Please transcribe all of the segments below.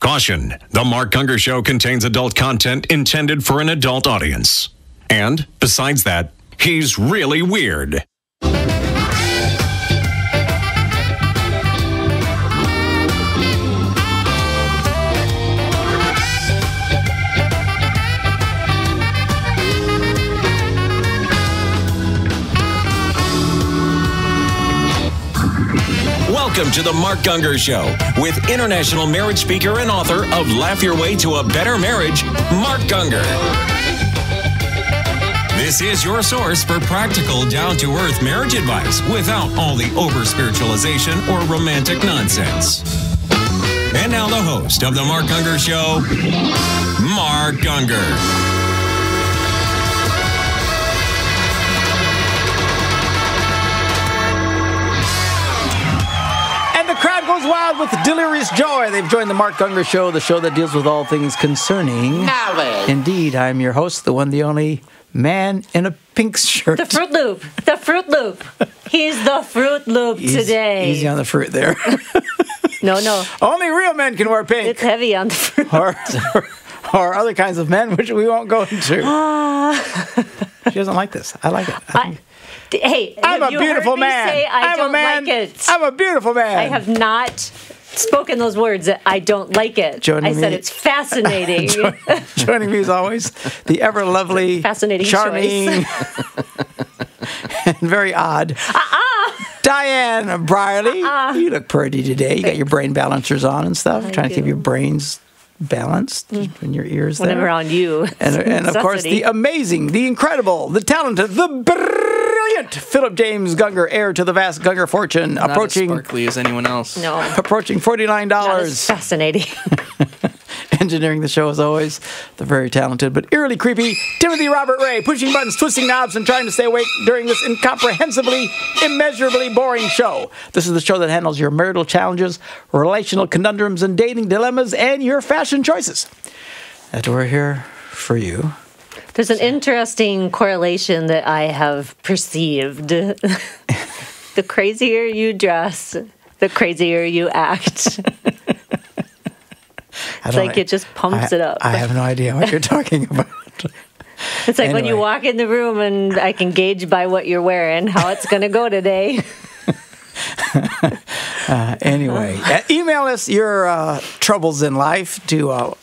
Caution, the Mark Gungor Show contains adult content intended for an adult audience. And, besides that, he's really weird. Welcome to the Mark Gungor Show with international marriage speaker and author of Laugh Your Way to a Better Marriage, Mark Gungor. This is your source for practical, down-to-earth marriage advice without all the over-spiritualization or romantic nonsense. And now the host of the Mark Gungor Show, Mark Gungor. Goes wild with delirious joy. They've joined the Mark Gungor Show, the show that deals with all things concerning knowledge. Indeed, I'm your host, the one, the only man in a pink shirt. The Fruit Loop. The Fruit Loop. He's the Fruit Loop today. Easy on the fruit there. No. Only real men can wear pink. It's heavy on the fruit. Or other kinds of men, which we won't go into. She doesn't like this. I like it. Hey, I'm a beautiful man. I don't like it. I'm a beautiful man. I have not spoken those words. I don't like it. I said it's fascinating. Joining me as always, the ever lovely, fascinating, charming, and very odd Diane Briley. You look pretty today. You got your brain balancers on and stuff. Trying to keep your brains balanced in your ears there. When I'm around you. And of course, the amazing, the incredible, the talented, the brilliant Philip James Gungor, heir to the vast Gungor fortune, Not approaching as sparkly as anyone else. No. Approaching $49. That is fascinating. Engineering the show as always, the very talented but eerily creepy Timothy Robert Ray, pushing buttons, twisting knobs, and trying to stay awake during this incomprehensibly, immeasurably boring show. This is the show that handles your marital challenges, relational conundrums, and dating dilemmas, and your fashion choices. And we're here for you. There's an interesting correlation that I have perceived. The crazier you dress, the crazier you act. It's like it just pumps it up. I have no idea what you're talking about. It's like when you walk in the room and I can gauge by what you're wearing how it's going to go today. Anyway, email us your troubles in life to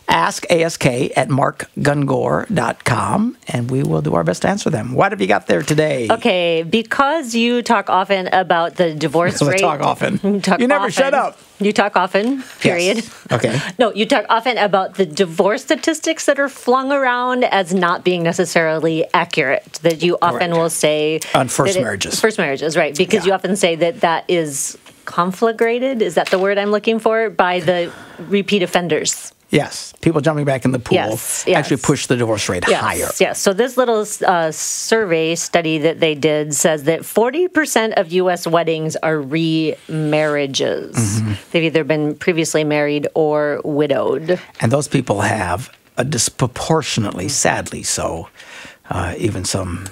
ask@markgungor.com, and we will do our best to answer them. What have you got there today? Okay, because you talk often about the divorce rate. Talk often. You never shut up. You talk often, period. Yes. Okay. No, you talk often about the divorce statistics that are flung around as not being necessarily accurate. That you often will say... On first marriages. First marriages, right. Because you often say that is conflagrated, is that the word I'm looking for, by the repeat offenders. Yes, people jumping back in the pool actually push the divorce rate higher. Yes, so this little survey study that they did says that 40% of U.S. weddings are remarriages. Mm-hmm. They've either been previously married or widowed. And those people have a disproportionately, sadly so, even some...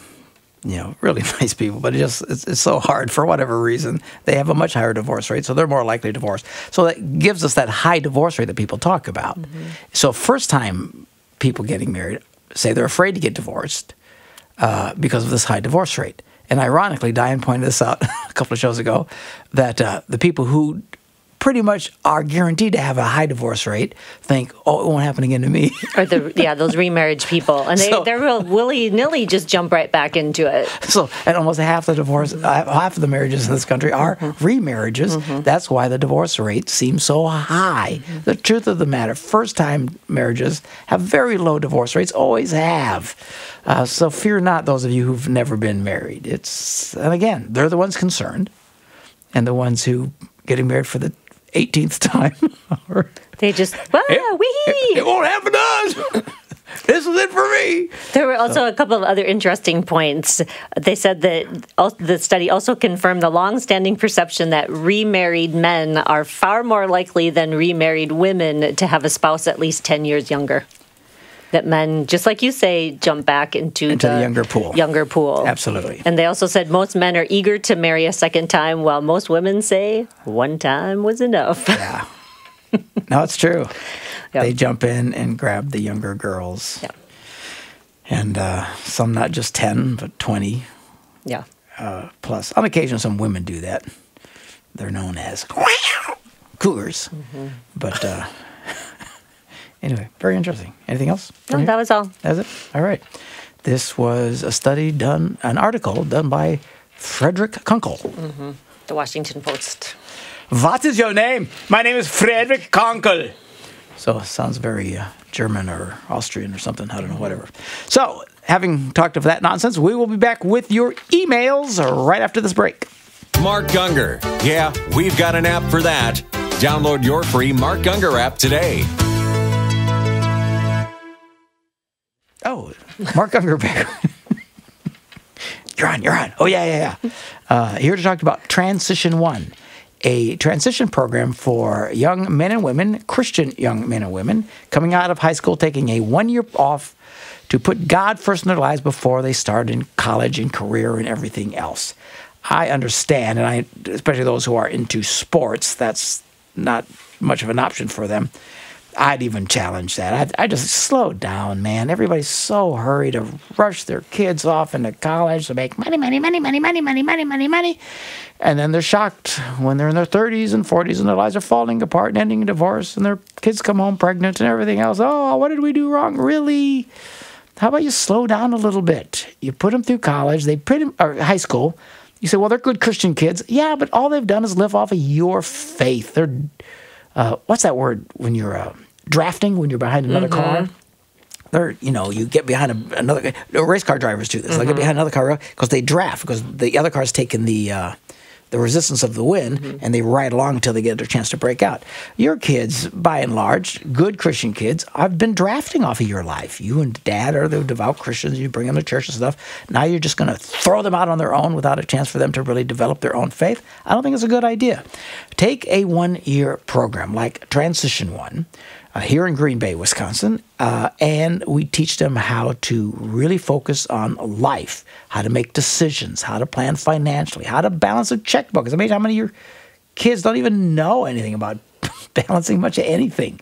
really nice people, but it's so hard for whatever reason. They have a much higher divorce rate, so they're more likely to divorce. So that gives us that high divorce rate that people talk about. Mm-hmm. So first-time people getting married say they're afraid to get divorced because of this high divorce rate. And ironically, Diane pointed this out a couple of shows ago, that the people who pretty much are guaranteed to have a high divorce rate think, oh, it won't happen again to me. Or those remarriage people. And they're real willy-nilly just jump right back into it. So, and almost half the half of the marriages in this country are remarriages. Mm-hmm. That's why the divorce rate seems so high. Mm-hmm. The truth of the matter, first-time marriages have very low divorce rates, always have. So fear not those of you who've never been married. And again, they're the ones concerned, and the ones who getting married for the 18th time. They just, it won't happen to us. This is it for me. There were also a couple of other interesting points. They said that the study also confirmed the long-standing perception that remarried men are far more likely than remarried women to have a spouse at least 10 years younger. That men, just like you say, jump back into the younger pool. Absolutely. And they also said most men are eager to marry a second time, while most women say one time was enough. Yeah. No, it's true. Yep. They jump in and grab the younger girls. Yeah. And some not just 10, but 20 Yeah. plus. On occasion, some women do that. They're known as cougars. Mm-hmm. But anyway, very interesting. Anything else? No, that was all. That's it? All right. This was a study done, an article done by Frederick Kunkel. Mm-hmm. The Washington Post. What is your name? My name is Frederick Kunkel. So it sounds very German or Austrian or something. I don't know, whatever. So, having talked of that nonsense, we will be back with your emails right after this break. Mark Gungor. Yeah, we've got an app for that. Download your free Mark Gungor app today. Oh, Mark Gungor back. You're on. Oh, yeah. Here to talk about Transition One, a transition program for young men and women, Christian young men and women, coming out of high school, taking a 1 year off to put God first in their lives before they start in college and career and everything else. I understand, and especially those who are into sports, that's not much of an option for them. I'd even challenge that. I just slow down, man. Everybody's so hurried to rush their kids off into college to make money. And then they're shocked when they're in their 30s and 40s and their lives are falling apart and ending in divorce and their kids come home pregnant and everything else. Oh, what did we do wrong? Really? How about you slow down a little bit? You put them through college, or high school. You say, well, they're good Christian kids. Yeah, but all they've done is live off of your faith. They're, what's that word when you're drafting, when you're behind another car? They're, you get behind another, race car drivers do this. They'll get behind another car because they draft, because the other car's taking the resistance of the wind, and they ride along until they get their chance to break out. Your kids, by and large, good Christian kids, I've been drafting off of your life. You and Dad are the devout Christians. You bring them to church and stuff. Now you're just going to throw them out on their own without a chance for them to really develop their own faith. I don't think it's a good idea. Take a 1 year program like Transition One, here in Green Bay, Wisconsin, and we teach them how to really focus on life, how to make decisions, how to plan financially, how to balance a checkbook. It's amazing how many of your kids don't even know anything about balancing much of anything.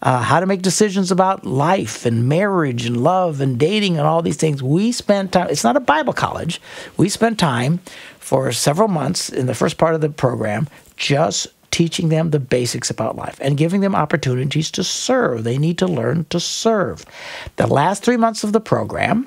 How to make decisions about life and marriage and love and dating and all these things. We spend time, it's not a Bible college, we spend time for several months in the first part of the program just teaching them the basics about life and giving them opportunities to serve. They need to learn to serve. The last 3 months of the program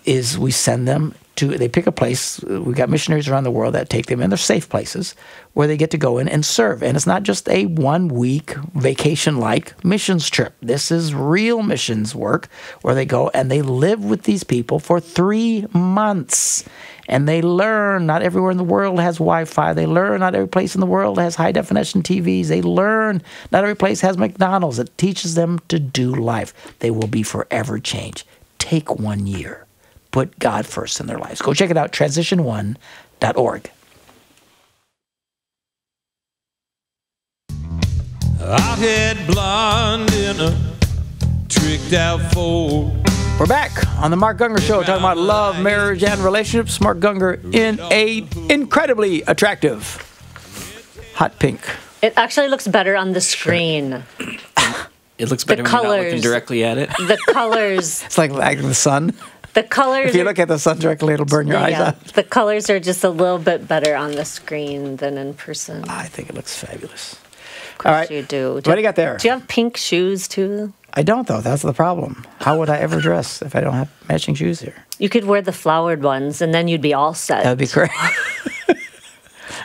is we send them to, they pick a place. We've got missionaries around the world that take them in. They're safe places where they get to go in and serve. And it's not just a 1 week vacation-like missions trip. This is real missions work where they go and they live with these people for 3 months. And they learn not everywhere in the world has Wi-Fi. They learn not every place in the world has high-definition TVs. They learn not every place has McDonald's. It teaches them to do life. They will be forever changed. Take 1 year. Put God first in their lives. Go check it out, transition1.org. I've had blonde in a tricked out Ford. We're back on the Mark Gungor Show talking about love, marriage, and relationships. Mark Gungor in a incredibly attractive hot pink. It actually looks better on the screen. It looks better when you're not looking directly at it. The colors. It's like the sun. The colors. If you look at the sun directly, it'll burn your eyes out. The colors are just a little bit better on the screen than in person. I think it looks fabulous. Of course you do. What do you got there? Do you have pink shoes too? I don't, though. That's the problem. How would I ever dress if I don't have matching shoes here? You could wear the flowered ones, and then you'd be all set. That would be great.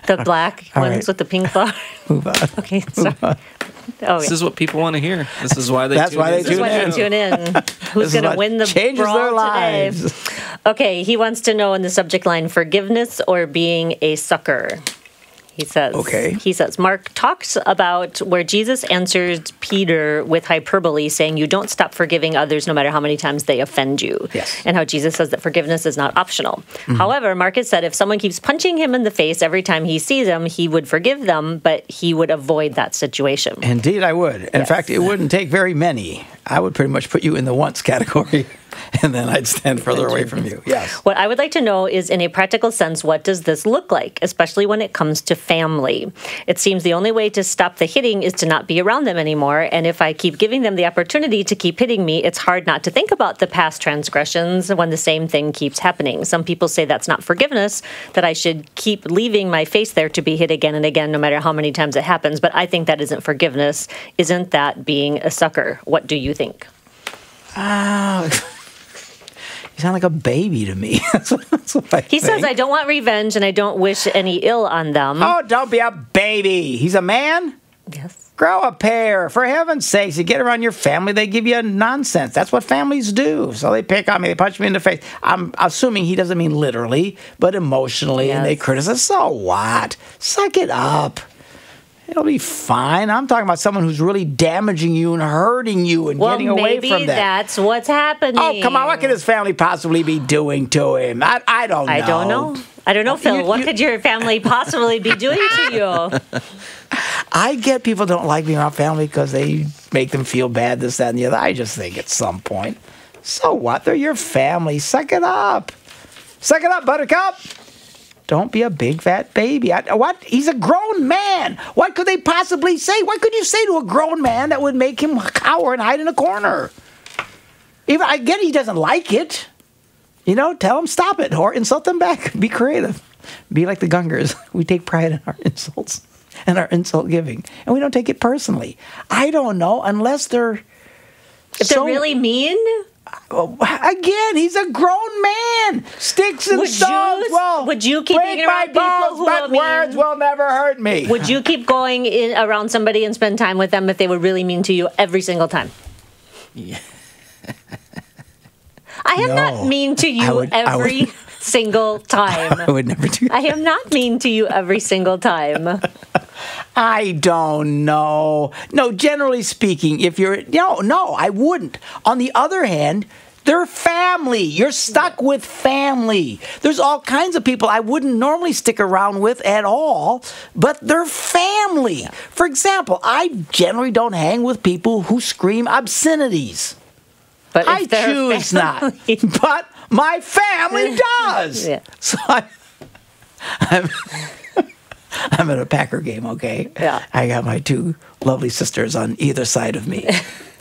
The black All ones right. with the pink flower. Move on. Okay, sorry. Oh, This is what people want to hear. This is why they That's tune why in. they This is why they tune in. Who's going to win the changes brawl their today? lives. Okay, he wants to know in the subject line, forgiveness or being a sucker. He says, Okay. He says, Mark talks about where Jesus answered Peter with hyperbole, saying, you don't stop forgiving others no matter how many times they offend you. Yes. And how Jesus says that forgiveness is not optional. However, Mark has said if someone keeps punching him in the face every time he sees him, he would forgive them, but he would avoid that situation. Indeed, I would. In fact, it wouldn't take very many. I would pretty much put you in the once category. And then I'd stand further away from you. Yes. What I would like to know is, in a practical sense, what does this look like, especially when it comes to family? It seems the only way to stop the hitting is to not be around them anymore. And if I keep giving them the opportunity to keep hitting me, it's hard not to think about the past transgressions when the same thing keeps happening. Some people say that's not forgiveness, that I should keep leaving my face there to be hit again and again, no matter how many times it happens. But I think that isn't forgiveness. Isn't that being a sucker? What do you think? You sound like a baby to me. That's what I He says, I don't want revenge and I don't wish any ill on them. Oh, don't be a baby. He's a man? Yes. Grow a pair. For heaven's sakes, you get around your family, they give you nonsense. That's what families do. So they pick on me, they punch me in the face. I'm assuming he doesn't mean literally, but emotionally, and they criticize. So what? Suck it up. It'll be fine. I'm talking about someone who's really damaging you and hurting you and getting away from that. Maybe that's what's happening. Oh, come on. What could his family possibly be doing to him? I don't know. I don't know, Phil. What could your family possibly be doing to you? I get people don't like being around family because they make them feel bad, this, that, and the other. I just think at some point, so what? They're your family. Suck it up. Suck it up, Buttercup. Don't be a big fat baby. What? He's a grown man. What could they possibly say? What could you say to a grown man that would make him cower and hide in a corner? Even I get he doesn't like it. You know, tell him stop it or insult them back. Be creative. Be like the Gungors. We take pride in our insults and our insult giving, and we don't take it personally. I don't know unless they're they're really mean. Again, he's a grown man. Sticks and stones. Would you keep being around people who are mean? Words will never hurt me. Would you keep going around somebody and spend time with them if they were really mean to you every single time? Yeah. I am not mean to you every single time. I would never do that. I am not mean to you every single time. I don't know. No, generally speaking, if you're... No, I wouldn't. On the other hand, they're family. You're stuck with family. There's all kinds of people I wouldn't normally stick around with at all, but they're family. Yeah. For example, I generally don't hang with people who scream obscenities. But I choose not. But my family does. Yeah. So I'm at a Packer game, okay? Yeah. I got my two lovely sisters on either side of me,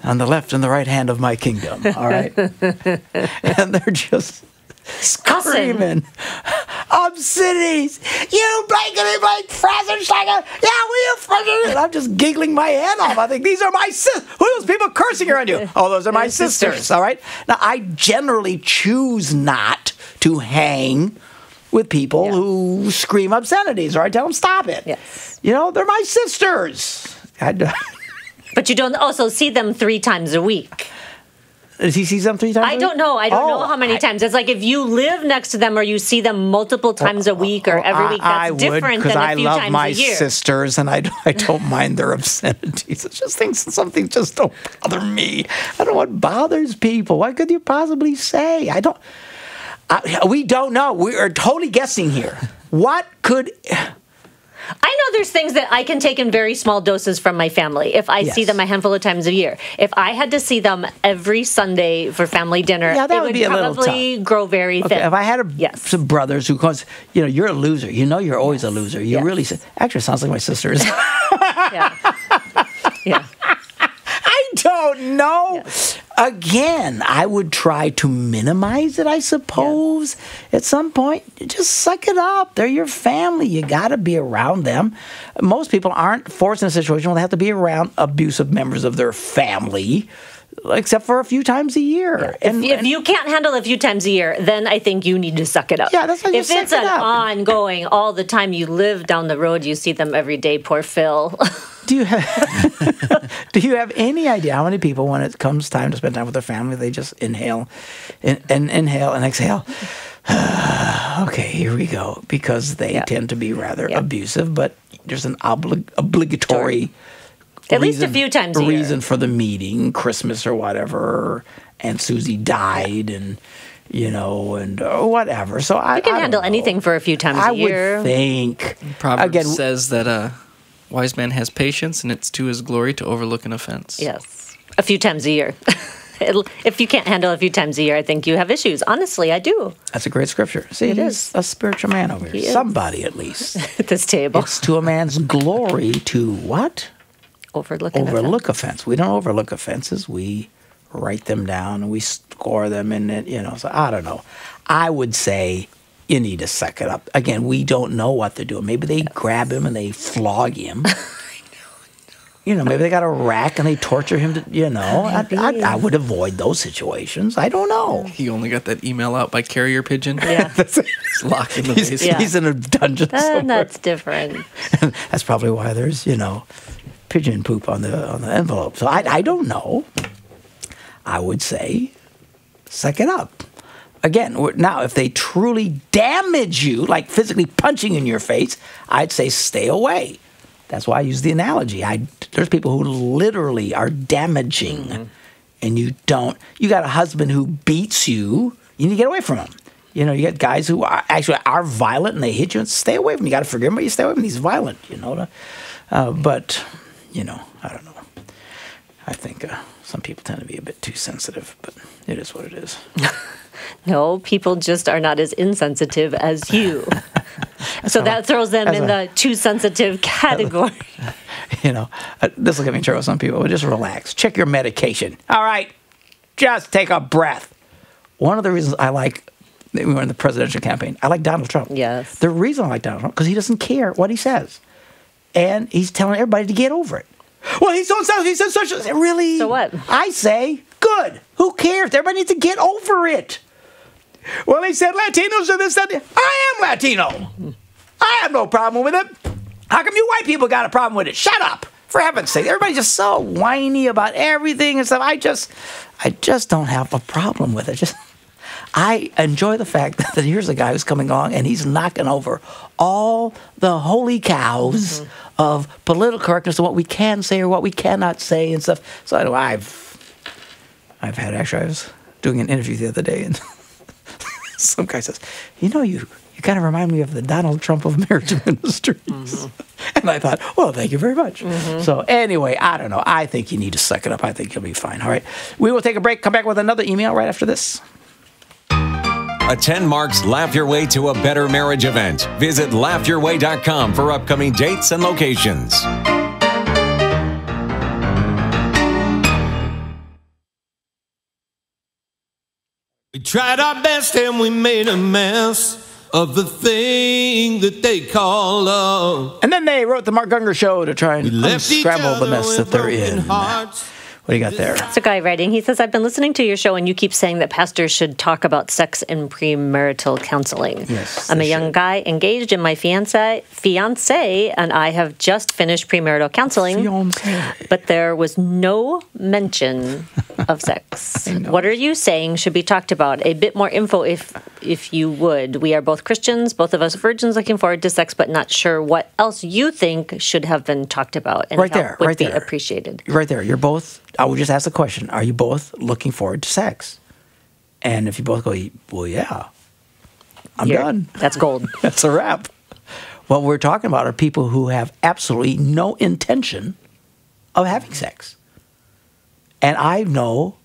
on the left and the right hand of my kingdom, all right? And they're just screaming obscenities. You blankety blank Frankenstein. Yeah, we are. And I'm just giggling my head off. I think these are my sisters. Who are those people cursing around you? Oh, those are my sisters, all right? Now, I generally choose not to hang with people who scream obscenities, or I tell them stop it. Yes. You know, they're my sisters. But you don't also see them 3 times a week. Does he see them 3 times a week? I don't know. I don't know how many times. It's like if you live next to them or you see them multiple times a week or every week, that's different than a few times a year. I love my sisters, and I don't mind their obscenities. It's just something just don't bother me. I don't know what bothers people. What could you possibly say? We don't know. We are totally guessing here. What could... I know there's things that I can take in very small doses from my family if I see them a handful of times a year. If I had to see them every Sunday for family dinner, that would be probably grow very thin. If I had some brothers who cause, you're a loser. You know you're always a loser. You really... Actually, sounds like my sisters. Yeah. I don't know. Yes. Again, I would try to minimize it, I suppose. At some point, just suck it up. They're your family. You got to be around them. Most people aren't forced in a situation where they have to be around abusive members of their family, except for a few times a year. Yeah. If you can't handle a few times a year, then I think you need to suck it up. Yeah, that's how you suck it up. If it's an ongoing, all the time, you live down the road, you see them every day, poor Phil. Do you have any idea how many people, when it comes time to spend time with their family, they just inhale and inhale and exhale? Okay, here we go. Because they tend to be rather abusive, but there's an obligatory... At least a few times a year. Reason for the meeting, Christmas or whatever, Aunt Susie died, and whatever. So you can handle anything for a few times a year. I would think. Proverbs says that a wise man has patience, and it's to his glory to overlook an offense. Yes, a few times a year. If you can't handle a few times a year, I think you have issues. Honestly, I do. That's a great scripture. See, It he's is. a spiritual man over here. Somebody, at least. At this table. It's to a man's glory to what? Overlook offense. We don't overlook offenses. We write them down and we score them, and so I don't know. I would say you need to suck it up. Again, we don't know what they're doing. Maybe they grab him and they flog him. Maybe they got a rack and they torture him I would avoid those situations. I don't know. He only got that email out by carrier pigeon. Yeah. He's locked in the basement. He's in a dungeon somewhere. That's different. That's probably why there's, pigeon poop on the envelope. So I don't know. I would say suck it up. Again, now if they truly damage you, like physically punching in your face, I'd say stay away. That's why I use the analogy. There's people who literally are damaging, and you got a husband who beats you, you need to get away from him. You got guys who are violent and they hit you, and stay away from him. You got to forgive him, but you stay away from him. He's violent, But, I don't know. I think some people tend to be a bit too sensitive, but it is what it is. No, people just are not as insensitive as you. So that throws them in the too sensitive category. This will get me in trouble with some people, but just relax. Check your medication. All right, just take a breath. One of the reasons we were in the presidential campaign, I like Donald Trump. Yes. The reason I like Donald Trump, because he doesn't care what he says. And he's telling everybody to get over it. Well, he's so sensitive, he says such a... Really? So what? I say, good. Who cares? Everybody needs to get over it. Well, he said Latinos are this, that. I am Latino. I have no problem with it. How come you white people got a problem with it? Shut up. For heaven's sake. Everybody's just so whiny about everything and stuff. I just don't have a problem with it. I enjoy the fact that here's a guy who's coming along and he's knocking over all the holy cows of political correctness and what we can say or what we cannot say and stuff. So I was doing an interview the other day, and some guy says, you kind of remind me of the Donald Trump of marriage ministries. And I thought, well, thank you very much. So anyway, I don't know. I think you need to suck it up. I think you'll be fine. All right. We will take a break, come back with another email right after this. Attend Mark's Laugh Your Way to a Better Marriage event. Visit laughyourway.com for upcoming dates and locations. We tried our best and we made a mess of the thing that they call love. And then they wrote the Mark Gungor Show to try and unscramble the mess that they're in. What do you got there? It's a guy writing. He says, I've been listening to your show and you keep saying that pastors should talk about sex and premarital counseling. Yes, I'm a young guy engaged in my fiance, and I have just finished premarital counseling. But there was no mention of sex. What are you saying should be talked about? A bit more info if you would. We are both Christians, both of us virgins looking forward to sex, but not sure what else you think should have been talked about. And would be appreciated. Right there. You're both... I would just ask the question, are you both looking forward to sex? And if you both go, well, yeah, I'm done. That's gold. That's a wrap. What we're talking about are people who have absolutely no intention of having sex. And I know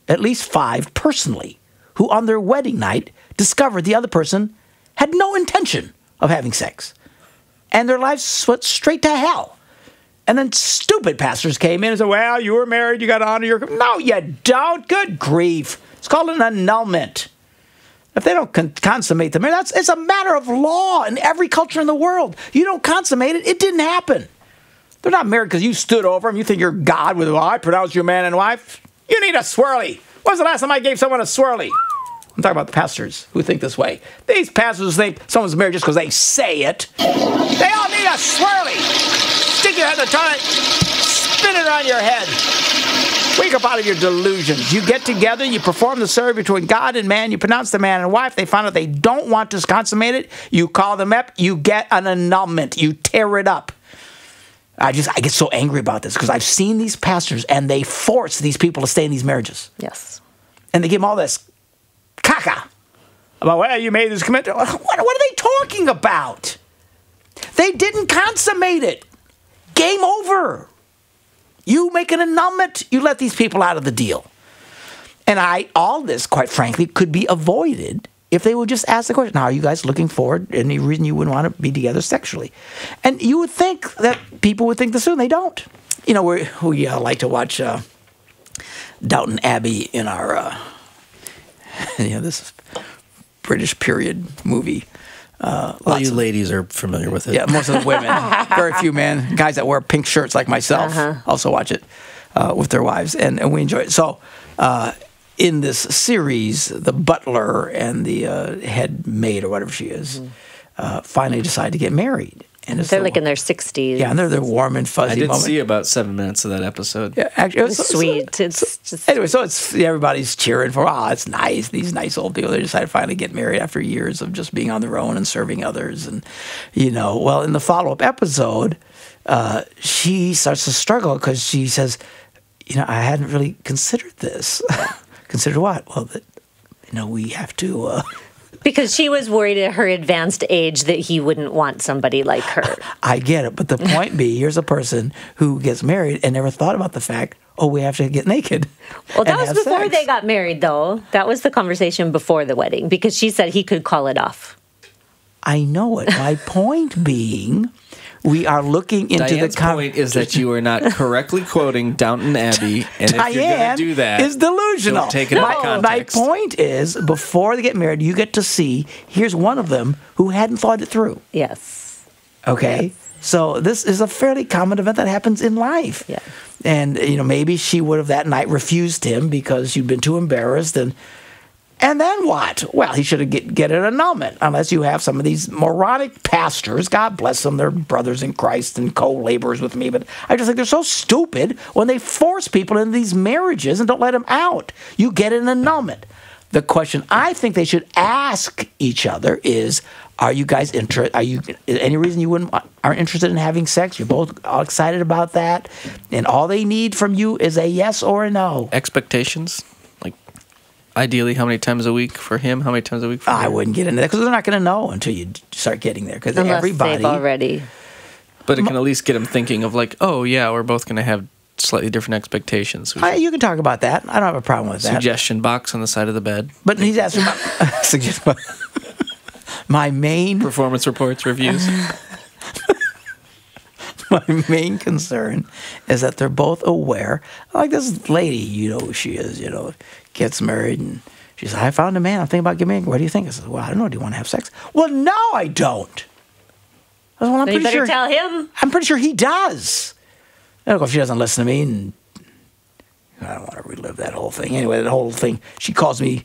at least 5 personally who on their wedding night discovered the other person had no intention of having sex. And their lives went straight to hell. And then stupid pastors came in and said, well, you were married, you got to honor your... No, you don't. Good grief. It's called an annulment. If they don't consummate the marriage, it's a matter of law in every culture in the world. You don't consummate it, it didn't happen. They're not married because you stood over them. You think you're God with, well, I pronounce you man and wife. You need a swirly. When's the last time I gave someone a swirly? I'm talking about the pastors who think this way. These pastors think someone's married just because they say it. They all need a swirly. Stick your head in the toilet, spin it around your head. Wake up out of your delusions. You get together, you perform the service between God and man, you pronounce the man and wife, they find out they don't want to consummate it, you call them up, you get an annulment, you tear it up. I get so angry about this because I've seen these pastors and they force these people to stay in these marriages. Yes. And they give them all this caca about, well, you made this commitment. What are they talking about? They didn't consummate it. Game over. You make an annulment, you let these people out of the deal. And all this, quite frankly, could be avoided if they would just ask the question, now, are you guys looking forward? Any reason you wouldn't want to be together sexually? And you would think that people would think this, and they don't. You know, we like to watch Downton Abbey in our, this British period movie. Well, you ladies are familiar with it. Yeah, most of the women. Very few men. Guys that wear pink shirts like myself also watch it with their wives, and we enjoy it. So in this series, the butler and the head maid, or whatever she is, finally decide to get married. And they're like in their 60s. Yeah, and they're warm and fuzzy. I did moment. see about 7 minutes of that episode. Yeah, actually, it was sweet. It's just anyway. So everybody's cheering for. It's nice. These nice old people. They decide to finally get married after years of just being on their own and serving others. And well, in the follow-up episode, she starts to struggle because she says, I hadn't really considered this. Considered what? Well, that we have to. Because she was worried at her advanced age that he wouldn't want somebody like her. I get it. But the point being, here's a person who gets married and never thought about the fact, we have to get naked. Well, that was before they got married, though. That was the conversation before the wedding, because she said he could call it off. I know it. My point being, we are looking into Diane's the point is that you are not correctly quoting Downton Abbey, and if you're going to do that, is delusional. Don't take it out of context. My point is, before they get married, you get to see. Here's one of them who hadn't thought it through. Yes. Okay. Yes. So this is a fairly common event that happens in life. Yeah. And maybe she would have that night refused him because she'd been too embarrassed And then what? Well, he should have get an annulment, unless you have some of these moronic pastors. God bless them. They're brothers in Christ and co-laborers with me. But I just think they're so stupid when they force people into these marriages and don't let them out. You get an annulment. The question I think they should ask each other is, are you guys interested? Any reason you aren't interested in having sex? You're both all excited about that, and all they need from you is a yes or a no. Expectations? Ideally, how many times a week for him? How many times a week for her? I wouldn't get into that because they're not going to know until you start getting there. Because everybody they've already. But it can at least get them thinking of we're both going to have slightly different expectations. You can talk about that. I don't have a problem with that. Suggestion box on the side of the bed. But he's asking about my main performance reports, reviews. My main concern is that they're both aware. Like this lady, who she is, gets married and she says, I found a man. I'm thinking about getting married. What do you think? I said, well, I don't know. Do you want to have sex? Well, no, I don't. I said, well, I'm pretty sure. Tell him. I'm pretty sure he does. I don't know if she doesn't listen to me, and I don't want to relive that whole thing. Anyway, that whole thing, she calls me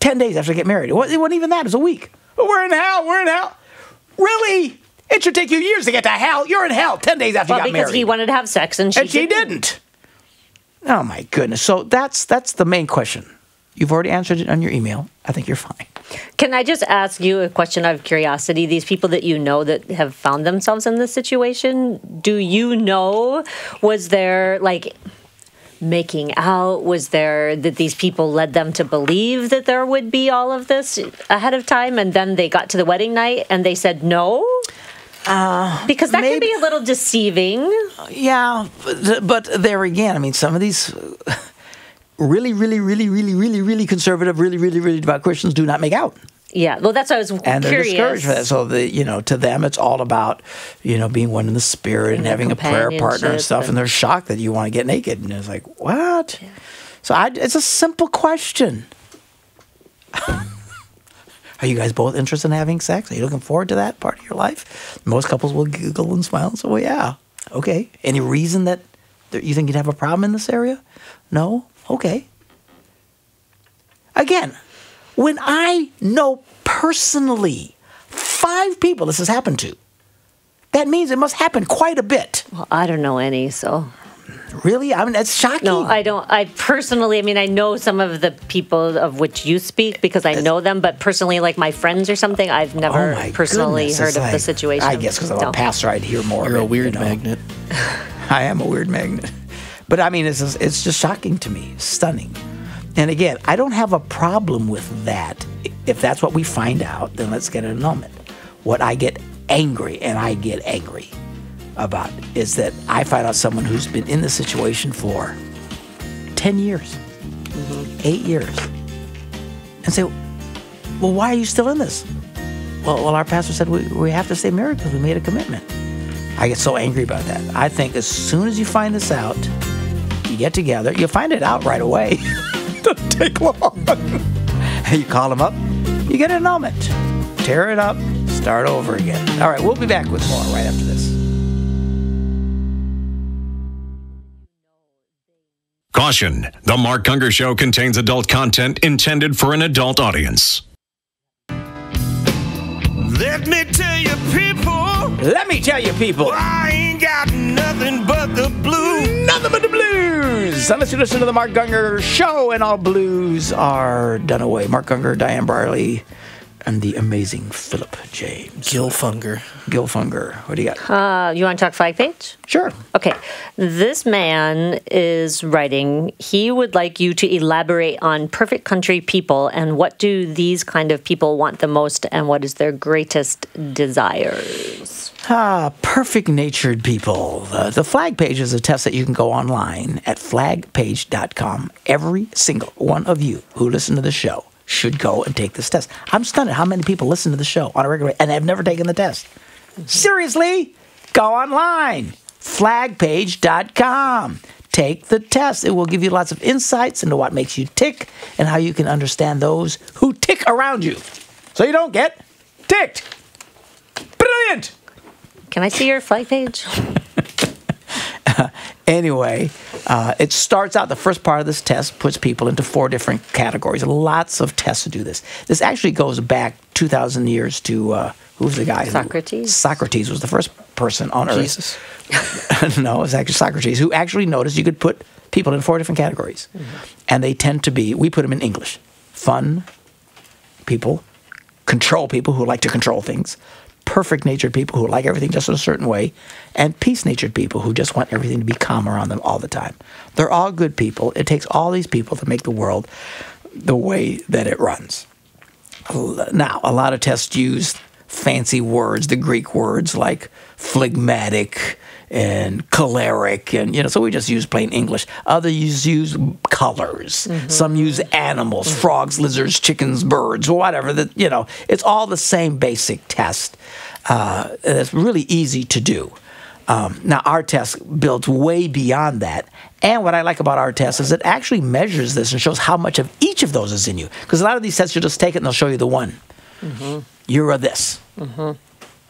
10 days after I get married. It wasn't even that. It was a week. But we're in hell. Really? It should take you years to get to hell. You're in hell 10 days after you got married. Because he wanted to have sex and she didn't. Oh, my goodness. So that's the main question. You've already answered it on your email. I think you're fine. Can I just ask you a question out of curiosity? These people that you know that have found themselves in this situation, do you know, was there making out? Was there that these people led them to believe that there would be all of this ahead of time, and then they got to the wedding night and they said no? Because that can be a little deceiving. Yeah, but there again, some of these really, really, really, really, really, really conservative, really, really, really devout Christians do not make out. Yeah, well, that's why I was curious. And they're discouraged for that. So, to them, it's all about, being one in the spirit and having a prayer partner and stuff. And they're shocked that you want to get naked. And it's like, what? Yeah. So it's a simple question. Are you guys both interested in having sex? Are you looking forward to that part of your life? Most couples will giggle and smile and say, well, yeah. Okay. Any reason that you think you'd have a problem in this area? No? Okay. Again, when I know personally 5 people this has happened to, that means it must happen quite a bit. Well, I don't know any, so... Really? That's shocking. No, I don't. I personally, I know some of the people of which you speak because I know them, but personally, like my friends or something, I've never personally heard of the situation. I guess because I'm a pastor, I'd hear more. You're a weird magnet. I am a weird magnet. But it's just shocking to me, stunning. And again, I don't have a problem with that. If that's what we find out, then let's get an annulment. What I get angry about is that I find out someone who's been in this situation for 10 years. 8 years. And say, well, why are you still in this? Well, our pastor said we have to stay married because we made a commitment. I get so angry about that. I think as soon as you find this out, you get together, you'll find it out right away. Doesn't take long. You call them up, you get an annulment. Tear it up, start over again. All right, we'll be back with more right after this. Caution, the Mark Gungor Show contains adult content intended for an adult audience. Let me tell you, people, I ain't got nothing but the blues. Nothing but the blues. Unless you listen to the Mark Gungor Show, and all blues are done away. Mark Gungor, Diane Briley, and the amazing Philip James. Gilfunger. What do you got? You want to talk flag page? Sure. Okay. This man is writing, he would like you to elaborate on perfect country people and what do these kind of people want the most and what is their greatest desires. Perfect-natured people. The flag page is a test that you can go online at flagpage.com. Every single one of you who listen to the show should go and take this test. I'm stunned at how many people listen to the show on a regular basis and have never taken the test. Seriously? Go online. Flagpage.com. Take the test. It will give you lots of insights into what makes you tick and how you can understand those who tick around you so you don't get ticked. Brilliant! Can I see your flag page? Anyway, it starts out, the first part of this test puts people into 4 different categories. Lots of tests to do this. This actually goes back 2,000 years to, who's the guy? Socrates. Socrates was the first person on Earth. Jesus. No, it was actually Socrates, who actually noticed you could put people in 4 different categories. And they tend to be, we put them in English, fun people, control people who like to control things, perfect-natured people who like everything just in a certain way, and peace-natured people who just want everything to be calm around them all the time. They're all good people. It takes all these people to make the world the way that it runs. Now, a lot of tests use fancy words, the Greek words like phlegmatic and choleric, and so we just use plain English. Others use colors. Some use animals, frogs, lizards, chickens, birds, whatever. It's all the same basic test. It's really easy to do. Now, our test builds way beyond that. And what I like about our test is it actually measures this and shows how much of each of those is in you. Because a lot of these tests, you'll just take it and they'll show you the one. You're a this.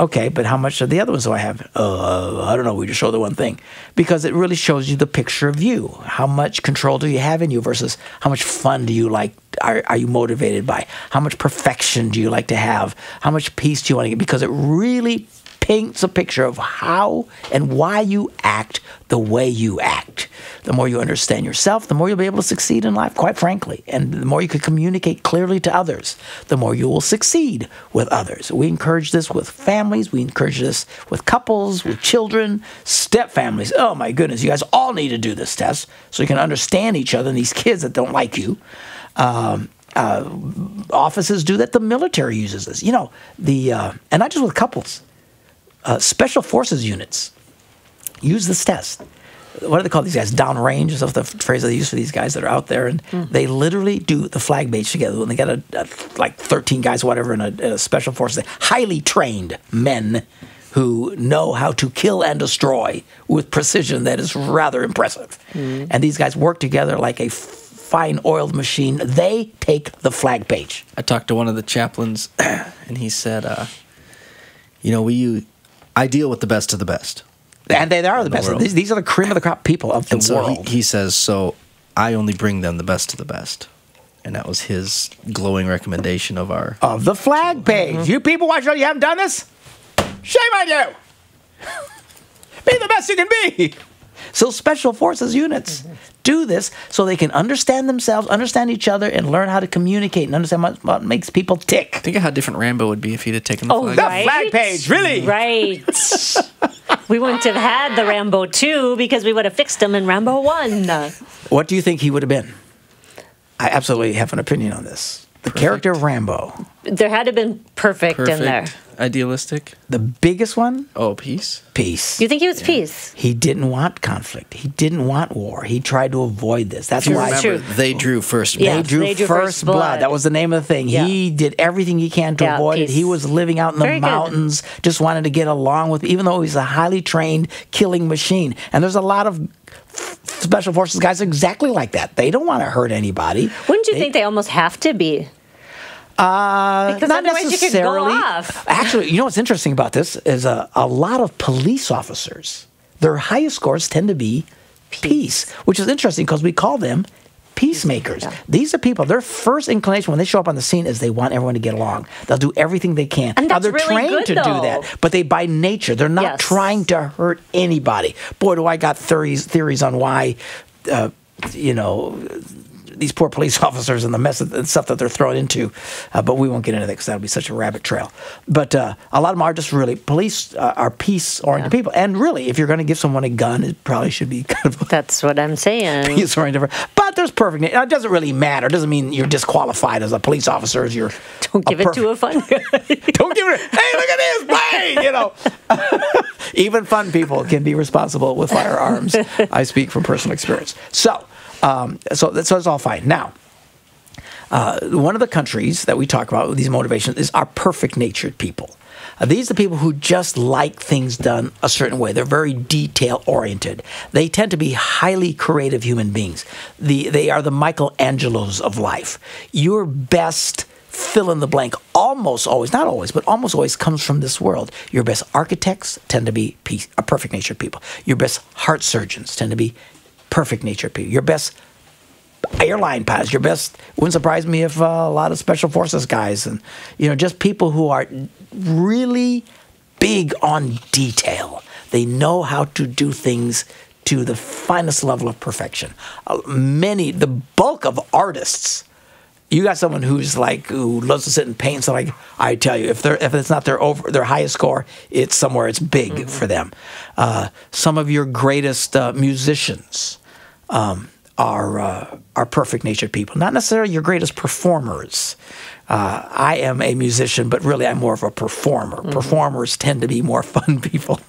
Okay, but how much of the other ones do I have? I don't know. We just show the one thing. Because it really shows you the picture of you. How much control do you have in you versus how much fun do you like? Are you motivated by? How much perfection do you like to have? How much peace do you want to get? Because it really paints a picture of how and why you act the way you act. The more you understand yourself, the more you'll be able to succeed in life, quite frankly. And the more you can communicate clearly to others, the more you will succeed with others. We encourage this with families. We encourage this with couples, with children, step families. Oh, my goodness. You guys all need to do this test so you can understand each other and these kids that don't like you. Offices do that. The military uses this. And not just with couples. Special forces units use this test. What do they call these guys? Downrange is the phrase they use for these guys that are out there. And they literally do the flag page together. When they got like 13 guys, whatever, in a special forces, highly trained men who know how to kill and destroy with precision that is rather impressive. And these guys work together like a fine oiled machine. They take the flag page. I talked to one of the chaplains, and he said, I deal with the best of the best. And they are the best. These are the cream of the crop people of the world. He says, so I only bring them the best of the best. And that was his glowing recommendation of the flag page. You people watching, you haven't done this? Shame on you! Be the best you can be! So special forces units do this so they can understand themselves, understand each other, and learn how to communicate and understand what makes people tick. Think of how different Rambo would be if he'd have taken the flag. The flag page, really? Right. We wouldn't have had the Rambo 2 because we would have fixed him in Rambo 1. What do you think he would have been? I absolutely have an opinion on this. The character of Rambo. There had to have been perfect in there. idealistic? The biggest one? Oh, peace? Peace. You think he was peace? He didn't want conflict. He didn't want war. He tried to avoid this. That's You why remember, they drew first blood. Yeah. They drew first blood. That was the name of the thing. Yeah. He did everything he can to Yeah, avoid it. peace. He was living out in the Very good. mountains, just wanted to get along with, even though he's a highly trained killing machine. And there's a lot of special forces guys exactly like that. They don't want to hurt anybody. Wouldn't you think they almost have to be? Because Not otherwise you could go necessarily. off. Actually, you know what's interesting about this is a lot of police officers, their highest scores tend to be peace, which is interesting because we call them peacemakers. Yeah. These are people, their first inclination when they show up on the scene is they want everyone to get along. They'll do everything they can. And Now, that's they're really trained good, to though. do that, but they by nature, they're not Yes. trying to hurt anybody. Boy, do I got theories on why, these poor police officers and the mess and stuff that they're thrown into, but we won't get into that because that'll be such a rabbit trail. But a lot of them are just really police are peace-oriented people, and really, if you're going to give someone a gun, it probably should be kind of That's what I'm saying. peace-oriented. But there's perfect. It doesn't really matter. It doesn't mean you're disqualified as a police officer. As you're Don't give it to a fun guy. Don't give it. Hey, look at this! Bang! Even fun people can be responsible with firearms. I speak from personal experience. So it's all fine. Now, one of the countries that we talk about with these motivations is our perfect-natured people. These are people who just like things done a certain way. They're very detail-oriented. They tend to be highly creative human beings. They are the Michelangelos of life. Your best fill-in-the-blank almost always, not always, but almost always comes from this world. Your best architects tend to be perfect-natured people. Your best heart surgeons tend to be perfect-natured people. Your best airline pilots, wouldn't surprise me if a lot of special forces guys and, just people who are really big on detail. They know how to do things to the finest level of perfection. The bulk of artists, you got someone who loves to sit and paint. So I tell you, if it's not their highest score, it's somewhere it's big for them. Some of your greatest musicians are perfect-natured people. Not necessarily your greatest performers. I am a musician, but really I'm more of a performer. Mm-hmm. Performers tend to be more fun people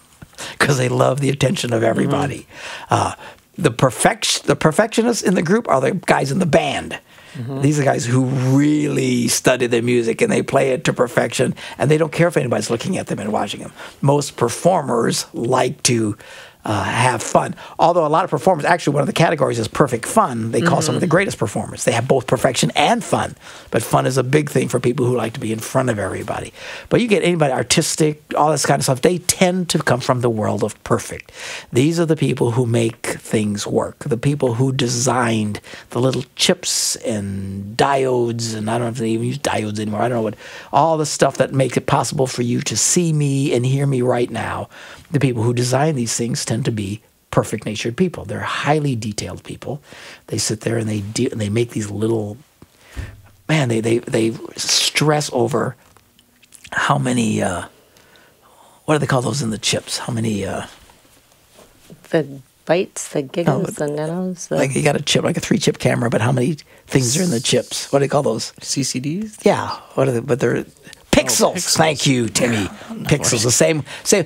because they love the attention of everybody. The perfectionists in the group are the guys in the band. Mm-hmm. These are guys who really study their music and they play it to perfection, and they don't care if anybody's looking at them and watching them. Most performers like to have fun. Although a lot of performers, actually one of the categories is perfect fun. They call some of the greatest performers. They have both perfection and fun. But fun is a big thing for people who like to be in front of everybody. But you get anybody artistic, all this kind of stuff, they tend to come from the world of perfect. These are the people who make things work. The people who designed the little chips and diodes, and I don't know if they even use diodes anymore. I don't know what, all the stuff that makes it possible for you to see me and hear me right now. The people who design these things tend to be perfect-natured people. They're highly detailed people. They sit there and they make these little, they stress over how many, what do they call those in the chips? How many? The bytes, the gigas, the nanos. Like you got a chip, like a 3-chip camera, but how many things are in the chips? What do they call those? CCDs? Yeah. What are they? But they're pixels. Pixels. Thank you, Timmy. Pixels. The same.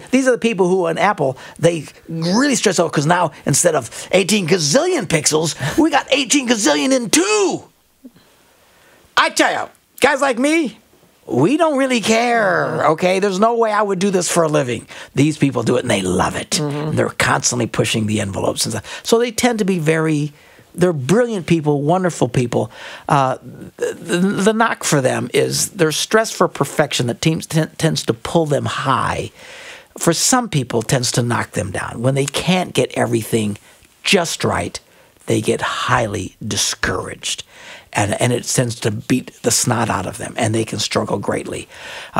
These are the people who on Apple, they really stress out because now instead of 18 gazillion pixels, we got 18 gazillion in 2. I tell you, guys like me, we don't really care, okay? There's no way I would do this for a living. These people do it and they love it. Mm-hmm. They're constantly pushing the envelopes and stuff. So they tend to be they're brilliant people, wonderful people. The knock for them is their stress for perfection that tends to pull them high. For some people, tends to knock them down. When they can't get everything just right, they get highly discouraged. And it tends to beat the snot out of them, and they can struggle greatly.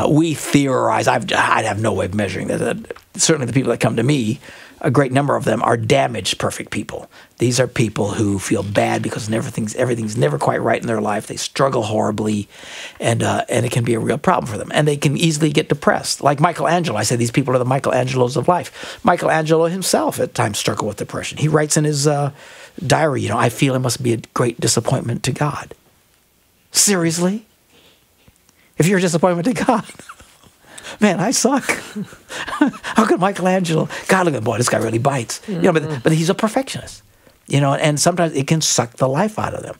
We theorize, I'd have no way of measuring that. Certainly the people that come to me, a great number of them are damaged perfect people. These are people who feel bad because everything's never quite right in their life. They struggle horribly, and it can be a real problem for them. And they can easily get depressed. Like Michelangelo, I say these people are the Michelangelos of life. Michelangelo himself at times struggled with depression. He writes in his diary, I feel it must be a great disappointment to God. Seriously? If you're a disappointment to God, Man, I suck. How could Michelangelo? God, look at boy, this guy really bites. But he's a perfectionist. And sometimes it can suck the life out of them.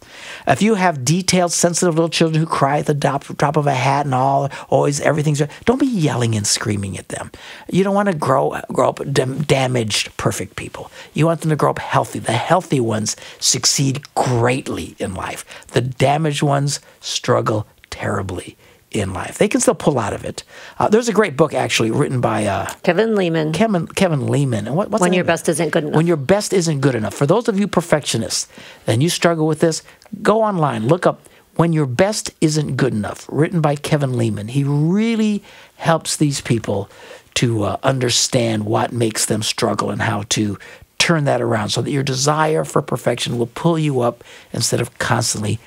If you have detailed, sensitive little children who cry at the drop of a hat and always everything's right, don't be yelling and screaming at them. You don't want to grow up damaged, perfect people. You want them to grow up healthy. The healthy ones succeed greatly in life. The damaged ones struggle terribly in life. They can still pull out of it. There's a great book actually written by Kevin Lehman. Kevin Lehman. And what's When Your Best Isn't Good Enough. When Your Best Isn't Good Enough. For those of you perfectionists and you struggle with this, go online, look up When Your Best Isn't Good Enough, written by Kevin Lehman. He really helps these people to understand what makes them struggle and how to turn that around so that your desire for perfection will pull you up instead of constantly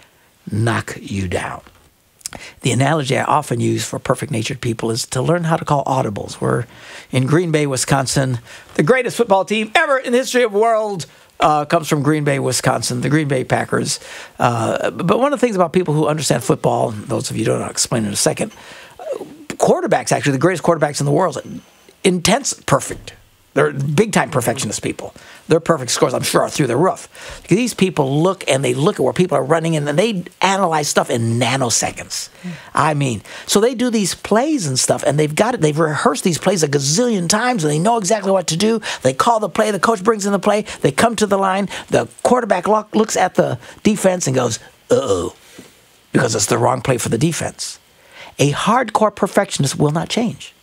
knock you down. The analogy I often use for perfect-natured people is to learn how to call audibles. We're in Green Bay, Wisconsin. The greatest football team ever in the history of the world comes from Green Bay, Wisconsin, the Green Bay Packers. But one of the things about people who understand football, and those of you who don't know, I'll explain in a second, quarterbacks, actually, the greatest quarterbacks in the world, intense perfect. They're big-time perfectionist people. Their perfect scores, I'm sure, are through the roof. These people look at where people are running, and then they analyze stuff in nanoseconds. So they do these plays and stuff, and they've rehearsed these plays a gazillion times, and they know exactly what to do. They call the play, the coach brings in the play, they come to the line, the quarterback looks at the defense and goes, uh-oh, because it's the wrong play for the defense. A hardcore perfectionist will not change.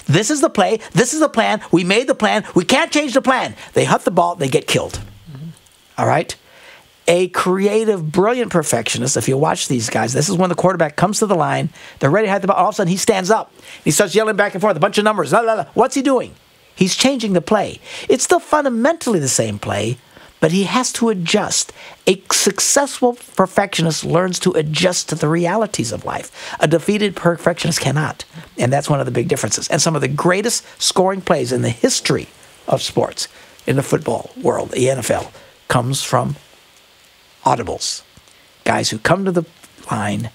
This is the play. This is the plan. We made the plan. We can't change the plan. They hut the ball. They get killed. All right? A creative, brilliant perfectionist, if you watch these guys, this is when the quarterback comes to the line. They're ready to hit the ball. All of a sudden, he stands up. He starts yelling back and forth, a bunch of numbers. La, la, la. What's he doing? He's changing the play. It's still fundamentally the same play, but he has to adjust. A successful perfectionist learns to adjust to the realities of life. A defeated perfectionist cannot. And that's one of the big differences. And some of the greatest scoring plays in the history of sports, in the football world, the NFL, comes from audibles. Guys who come to the line,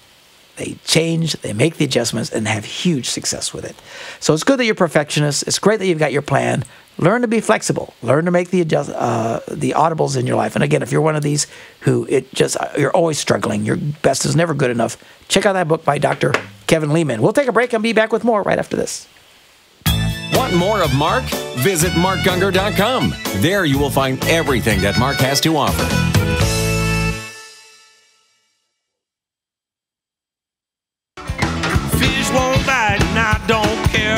they change, they make the adjustments, and have huge success with it. So it's good that you're perfectionists. It's great that you've got your plan. Learn to be flexible. Learn to make the audibles in your life. And again, if you're one of these who you're always struggling, your best is never good enough, check out that book by Dr. Kevin Lehman. We'll take a break and be back with more right after this. Want more of Mark? Visit markgungor.com. There you will find everything that Mark has to offer. Fish won't bite and I don't care.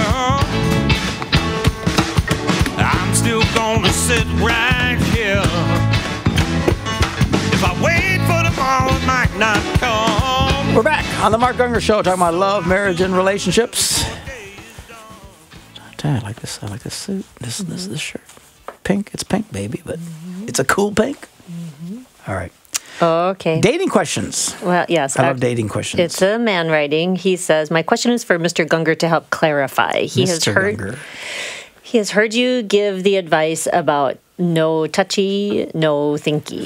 I'm still gonna sit right here. If I wait for tomorrow, it might not come. We're back on the Mark Gungor Show, talking about love, marriage, and relationships. I like this. I like this suit. This shirt. Pink. It's pink, baby, but it's a cool pink. All right. Okay. Dating questions. Well, yes. I love dating questions. It's a man writing. He says, my question is for Mr. Gungor to help clarify. He has heard you give the advice about no touchy, no thinky.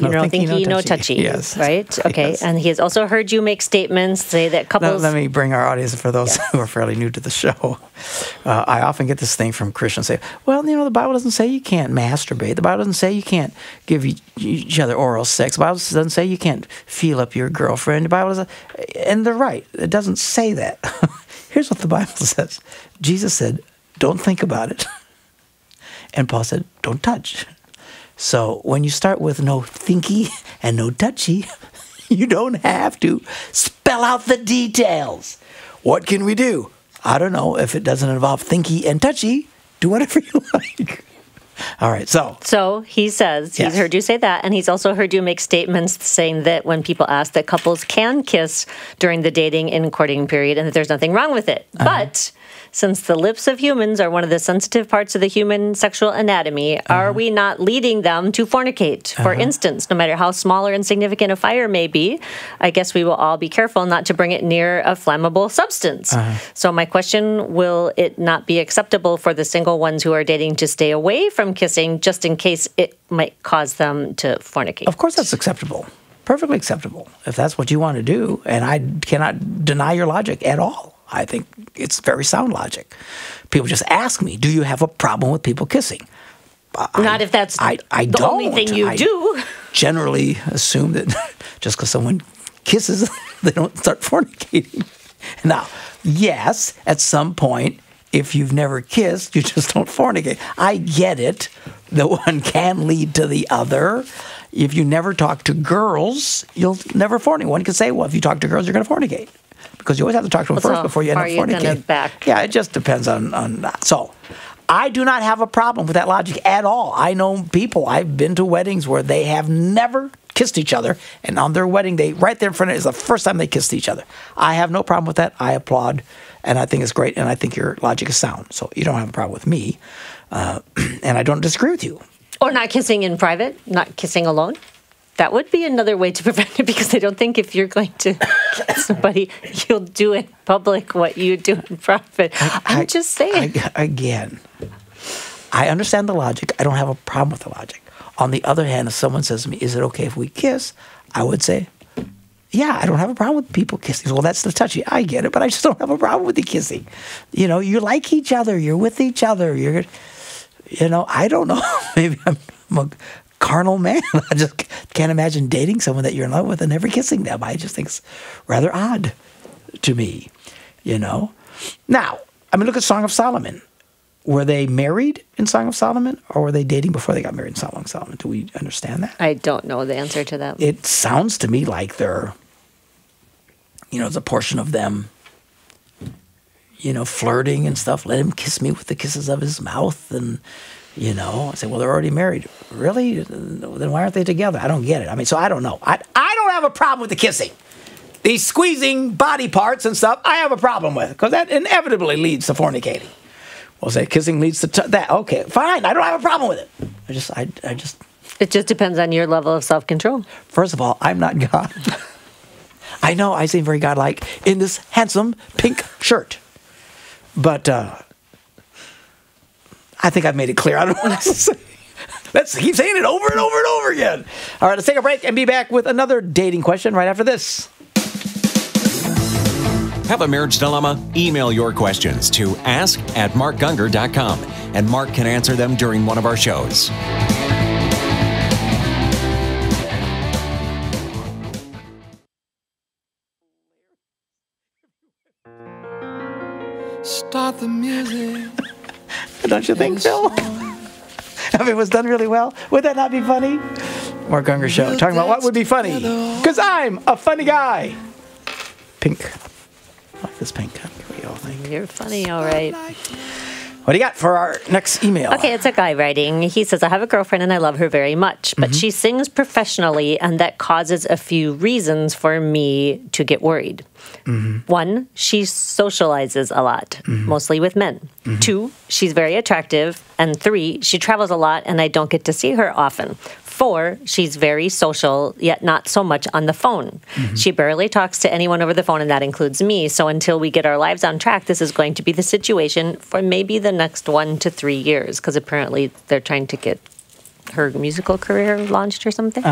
No touchy. Yes. Right? Okay. Yes. And he has also heard you make statements, say that couples... Let me bring our audience, for those who are fairly new to the show. I often get this thing from Christians say, well, the Bible doesn't say you can't masturbate. The Bible doesn't say you can't give each other oral sex. The Bible doesn't say you can't feel up your girlfriend. The Bible doesn't... And they're right. It doesn't say that. Here's what the Bible says. Jesus said, don't think about it. And Paul said, don't touch. So when you start with no thinky and no touchy, you don't have to spell out the details. What can we do? I don't know. If it doesn't involve thinky and touchy, do whatever you like. All right, so he says he's heard you say that, and he's also heard you make statements saying that when people ask that couples can kiss during the dating and courting period and that there's nothing wrong with it. But since the lips of humans are one of the sensitive parts of the human sexual anatomy, are we not leading them to fornicate? For instance, no matter how small or insignificant a fire may be, I guess we will all be careful not to bring it near a flammable substance. So my question, will it not be acceptable for the single ones who are dating to stay away from kissing just in case it might cause them to fornicate? Of course that's acceptable. Perfectly acceptable. If that's what you want to do, and I cannot deny your logic at all. I think it's very sound logic. People just ask me, do you have a problem with people kissing? Not if that's I the don't. only thing you do. Generally assume that just because someone kisses, they don't start fornicating. Now, yes, at some point, if you've never kissed, you just don't fornicate. I get it. The one can lead to the other. If you never talk to girls, you'll never fornicate. One can say, well, if you talk to girls, you're going to fornicate. Because you always have to talk to them first before you end up fornicating. Yeah, it just depends on that. So, I do not have a problem with that logic at all. I know people, I've been to weddings where they have never kissed each other, and on their wedding day, right there in front of it, is the first time they kissed each other. I have no problem with that. I applaud, and I think it's great, and I think your logic is sound. So you don't have a problem with me, and I don't disagree with you. Or not kissing in private, not kissing alone. That would be another way to prevent it, because I don't think if you're going to kiss somebody, you'll do in public what you do in private. I'm just saying. Again, I understand the logic. I don't have a problem with the logic. On the other hand, if someone says to me, is it okay if we kiss? I would say, yeah, I don't have a problem with people kissing. Well, that's the touchy. I get it, but I just don't have a problem with the kissing. You know, you like each other. You're with each other. I don't know. Maybe I'm a carnal man. I just can't imagine dating someone that you're in love with and never kissing them. I just think it's rather odd to me, Now, look at Song of Solomon. Were they married in Song of Solomon, or were they dating before they got married in Song of Solomon? Do we understand that? I don't know the answer to that. It sounds to me like they're, it's a portion of them, flirting and stuff. Let him kiss me with the kisses of his mouth. And, I say, well, they're already married. Really? Then why aren't they together? I don't get it. So I don't know. I don't have a problem with the kissing. These squeezing body parts and stuff, I have a problem with, because that inevitably leads to fornicating. Well, say kissing leads to that. Okay, fine. I don't have a problem with it. I just. It just depends on your level of self-control. First of all, I'm not God. I know I seem very godlike in this handsome pink shirt, but I think I've made it clear. I don't know what else to say. Let's keep saying it over and over and over again. All right, let's take a break and be back with another dating question right after this. Have a marriage dilemma? Email your questions to ask@markgungor.com, and Mark can answer them during one of our shows. Start the music. Don't you think, Phil? It was done really well. Would that not be funny? Mark Gungor Show, talking about what would be funny. Because I'm a funny guy. Pink. I like this pink. What do you all think? You're funny, all right. What do you got for our next email? Okay, it's a guy writing. He says, I have a girlfriend and I love her very much, but she sings professionally, and that causes a few reasons for me to get worried. One, she socializes a lot, mostly with men. Two, she's very attractive. And three, she travels a lot and I don't get to see her often. Four, she's very social, yet not so much on the phone. She barely talks to anyone over the phone, and that includes me. So until we get our lives on track, this is going to be the situation for maybe the next 1 to 3 years, because apparently they're trying to get her musical career launched or something.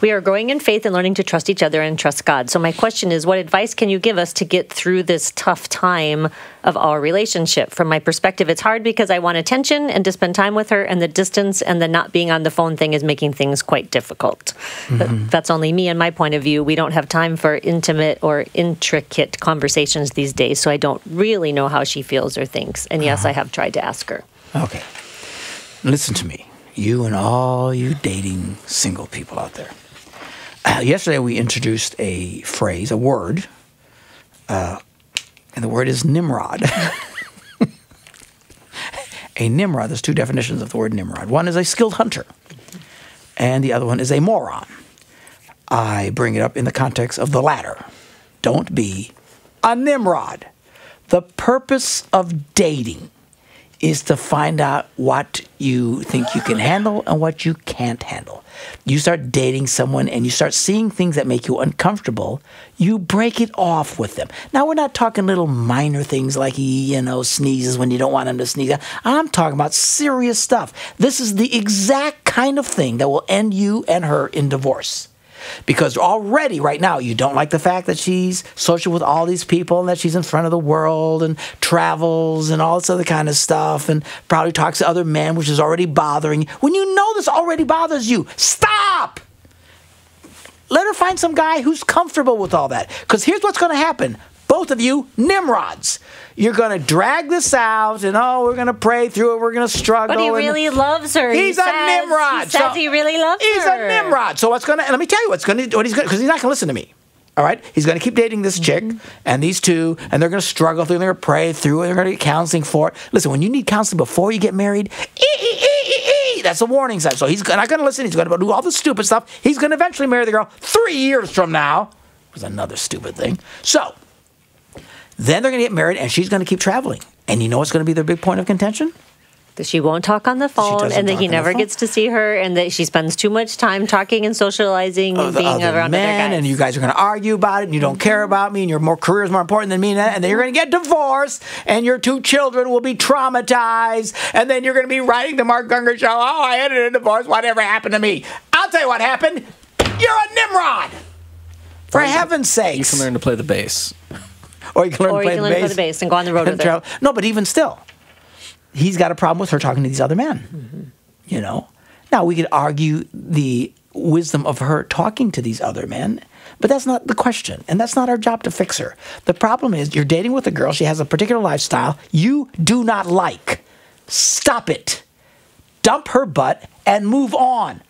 We are growing in faith and learning to trust each other and trust God. So my question is, what advice can you give us to get through this tough time of our relationship? From my perspective, it's hard because I want attention and to spend time with her, and the distance and the not being on the phone thing is making things quite difficult. That's only me and my point of view. We don't have time for intimate or intricate conversations these days, so I don't really know how she feels or thinks. And yes, I have tried to ask her. Okay. Listen to me. You and all you dating single people out there. Yesterday we introduced a phrase, a word, and the word is Nimrod. A Nimrod, there's two definitions of the word Nimrod. One is a skilled hunter, and the other one is a moron. I bring it up in the context of the latter. Don't be a Nimrod. The purpose of dating is to find out what you think you can handle and what you can't handle. You start dating someone and you start seeing things that make you uncomfortable, you break it off with them. Now, we're not talking little minor things like he, sneezes when you don't want him to sneeze. I'm talking about serious stuff. This is the exact kind of thing that will end you and her in divorce. Because already right now you don't like the fact that she's social with all these people and that she's in front of the world and travels and all this other kind of stuff and probably talks to other men, which is already bothering you. When you know this already bothers you, stop! Let her find some guy who's comfortable with all that. Because here's what's going to happen. Both of you, Nimrods. You're going to drag this out, and we're going to pray through it. We're going to struggle. But he really loves her. He's a Nimrod. He says he really loves her. He's a Nimrod. So what's going to? Let me tell you what he's going to, because he's not going to listen to me. All right, he's going to keep dating this chick and these two, and they're going to struggle through. They're going to pray through it. They're going to get counseling for it. Listen, when you need counseling before you get married, that's a warning sign. So he's not going to listen. He's going to do all the stupid stuff. He's going to eventually marry the girl 3 years from now. It was another stupid thing. So then they're going to get married, and she's going to keep traveling. And you know what's going to be their big point of contention? That she won't talk on the phone, and that he never gets to see her, and that she spends too much time talking and socializing and being around men, other guys. And you guys are going to argue about it, and you don't care about me, and your career is more important than me, and then you're going to get divorced, and your 2 children will be traumatized, and then you're going to be writing the Mark Gungor show, I ended a divorce, whatever happened to me? I'll tell you what happened. You're a Nimrod! For heaven's sakes. You can learn to play the bass. Or you can learn to play the bass and go on the road with her. No, but even still, he's got a problem with her talking to these other men. You know? Now, we could argue the wisdom of her talking to these other men, but that's not the question, and that's not our job to fix her. The problem is you're dating with a girl. She has a particular lifestyle you do not like. Stop it. Dump her butt and move on.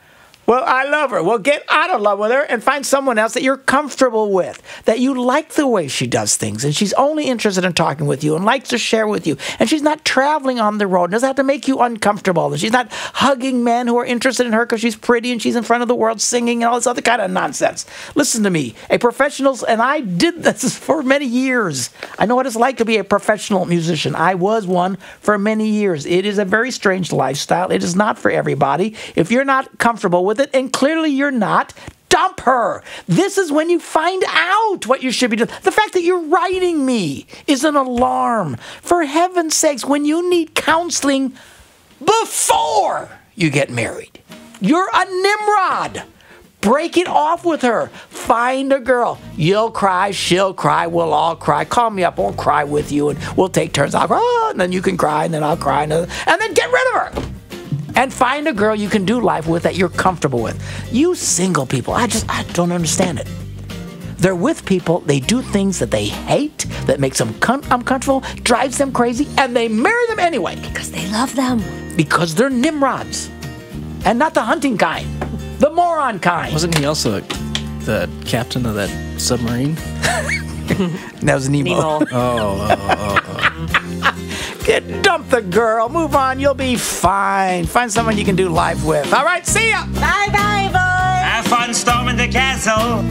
Well, I love her. Well, get out of love with her and find someone else that you're comfortable with, that you like the way she does things, and she's only interested in talking with you and likes to share with you, and she's not traveling on the road and doesn't have to make you uncomfortable, and she's not hugging men who are interested in her because she's pretty and she's in front of the world singing and all this other kind of nonsense. Listen to me. A professional, and I did this for many years. I know what it's like to be a professional musician. I was one for many years. It is a very strange lifestyle. It is not for everybody. If you're not comfortable with it, and clearly you're not, dump her. This is when you find out what you should be doing. The fact that you're writing me is an alarm. For heaven's sakes, when you need counseling before you get married, you're a Nimrod. Break it off with her. Find a girl. You'll cry, she'll cry, we'll all cry. Call me up, we'll cry with you, and we'll take turns. I'll cry, and then you can cry, and then I'll cry, and then get rid of her. And find a girl you can do life with that you're comfortable with. You single people, I don't understand it. They're with people, they do things that they hate, that makes them uncomfortable, drives them crazy, and they marry them anyway. Because they love them. Because they're Nimrods. And not the hunting kind, the moron kind. Wasn't he also the captain of that submarine? That was Nemo. Dump the girl. Move on. You'll be fine. Find someone you can do life with. All right. See ya. Bye-bye, boys. Have fun storming the castle.